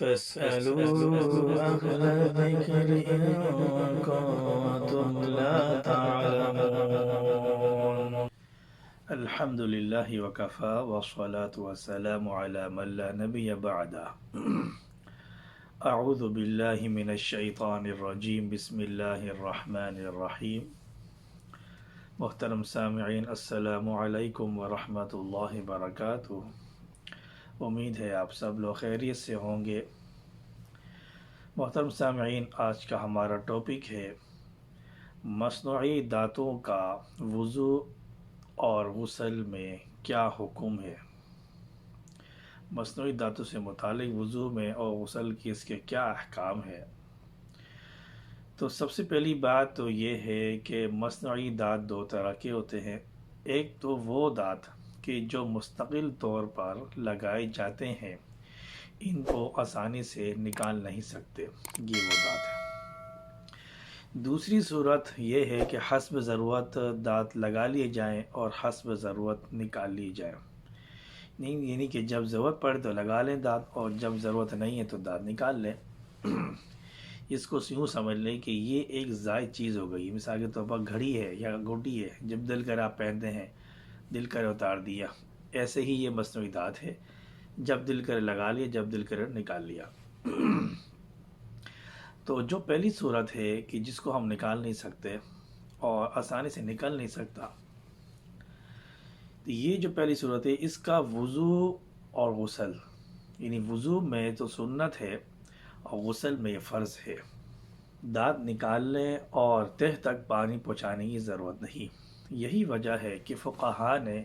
فاسألوا أهل الذكر إن كنتم لا تعلمون الحمد لله وكفى والصلاة والسلام على من لا نبي بعده اعوذ باللہ من الشیطان الرجیم بسم اللہ الرحمن الرحیم محترم سامعین السلام علیکم ورحمۃ اللہ وبرکاتہ۔ امید ہے آپ سب لوگ خیریت سے ہوں گے۔ محترم سامعین، آج کا ہمارا ٹاپک ہے مصنوعی دانتوں کا وضو اور غسل میں کیا حکم ہے۔ مصنوعی دانتوں سے متعلق وضو میں اور غسل کی اس کے کیا احکام ہے۔ تو سب سے پہلی بات تو یہ ہے کہ مصنوعی دانت دو طرح کے ہوتے ہیں۔ ایک تو وہ دانت کہ جو مستقل طور پر لگائے جاتے ہیں، ان کو آسانی سے نکال نہیں سکتے، یہ وہ دانت ہے۔ دوسری صورت یہ ہے کہ حسب ضرورت دانت لگا لیے جائیں اور حسب ضرورت نکال لی جائیں، یعنی کہ جب ضرورت پڑے تو لگا لیں دانت اور جب ضرورت نہیں ہے تو دانت نکال لیں۔ اس کو یوں سمجھ لیں کہ یہ ایک زائد چیز ہو گئی۔ مثال کے طور پر گھڑی ہے یا گھڑی ہے، جب دل کرے آپ پہنتے ہیں، دل کرے اتار دیا۔ ایسے ہی یہ مصنوعی دانت ہے، جب دل کرے لگا لیا، جب دل کرے نکال لیا۔ تو جو پہلی صورت ہے کہ جس کو ہم نکال نہیں سکتے اور آسانی سے نکل نہیں سکتا، تو یہ جو پہلی صورت ہے اس کا وضو اور غسل، یعنی وضو میں تو سنت ہے اور غسل میں یہ فرض ہے۔ دانت نکالنے اور تہ تک پانی پہنچانے کی ضرورت نہیں۔ یہی وجہ ہے کہ فقہا نے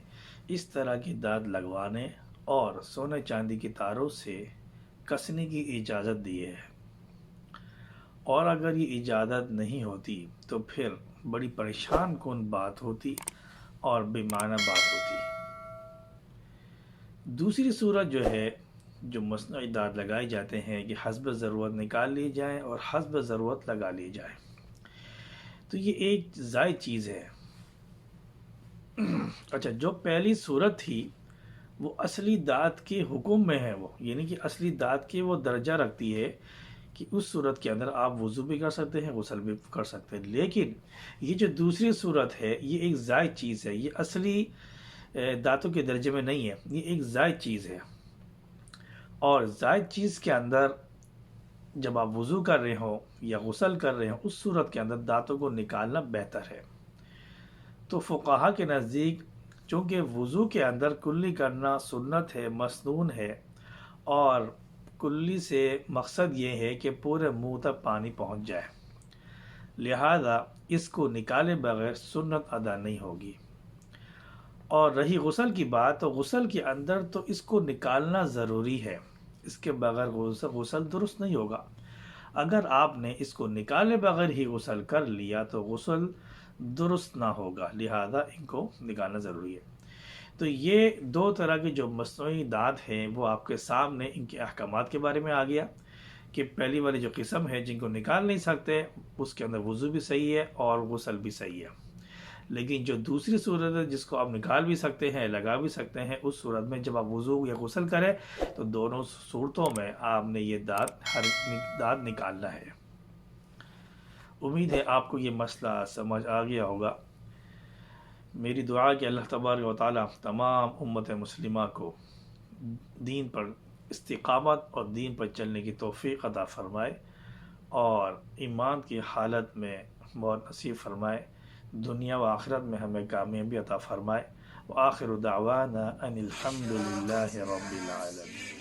اس طرح کی دانت لگوانے اور سونے چاندی کی تاروں سے کسنے کی اجازت دی ہے، اور اگر یہ اجازت نہیں ہوتی تو پھر بڑی پریشان کن بات ہوتی اور بے معنی بات ہوتی۔ دوسری صورت جو ہے، جو مصنوعی دانت لگائے جاتے ہیں کہ حسب ضرورت نکال لی جائیں اور حسب ضرورت لگا لی جائے، تو یہ ایک زائد چیز ہے۔ اچھا، جو پہلی صورت تھی وہ اصلی دانت کے حکم میں ہے، وہ یعنی کہ اصلی دانت کے وہ درجہ رکھتی ہے کہ اس صورت کے اندر آپ وضو بھی کر سکتے ہیں، غسل بھی کر سکتے ہیں۔ لیکن یہ جو دوسری صورت ہے یہ ایک زائد چیز ہے، یہ اصلی دانتوں کے درجے میں نہیں ہے، یہ ایک زائد چیز ہے۔ اور زائد چیز کے اندر جب آپ وضو کر رہے ہوں یا غسل کر رہے ہوں، اس صورت کے اندر دانتوں کو نکالنا بہتر ہے۔ تو فقہا کے نزدیک چونکہ وضو کے اندر کلی کرنا سنت ہے، مسنون ہے، اور کلی سے مقصد یہ ہے کہ پورے منہ تک پانی پہنچ جائے، لہذا اس کو نکالے بغیر سنت ادا نہیں ہوگی۔ اور رہی غسل کی بات، تو غسل کے اندر تو اس کو نکالنا ضروری ہے، اس کے بغیر غسل درست نہیں ہوگا۔ اگر آپ نے اس کو نکالے بغیر ہی غسل کر لیا تو غسل درست نہ ہوگا، لہذا ان کو نکالنا ضروری ہے۔ تو یہ دو طرح کے جو مصنوعی دانت ہیں وہ آپ کے سامنے ان کے احکامات کے بارے میں آ گیا کہ پہلی والی جو قسم ہے جن کو نکال نہیں سکتے، اس کے اندر وضو بھی صحیح ہے اور غسل بھی صحیح ہے۔ لیکن جو دوسری صورت ہے جس کو آپ نکال بھی سکتے ہیں، لگا بھی سکتے ہیں، اس صورت میں جب آپ وضو یا غسل کریں تو دونوں صورتوں میں آپ نے یہ دانت نکالنا ہے۔ امید ہے آپ کو یہ مسئلہ سمجھ آ گیا ہوگا۔ میری دعا کہ اللہ تبارک و تعالی تمام امت مسلمہ کو دین پر استقامت اور دین پر چلنے کی توفیق عطا فرمائے اور ایمان کی حالت میں موت نصیب فرمائے، دنیا و آخرت میں ہمیں کامیابی عطا فرمائے۔ وآخر دعوانا ان الحمد للہ رب العالمین۔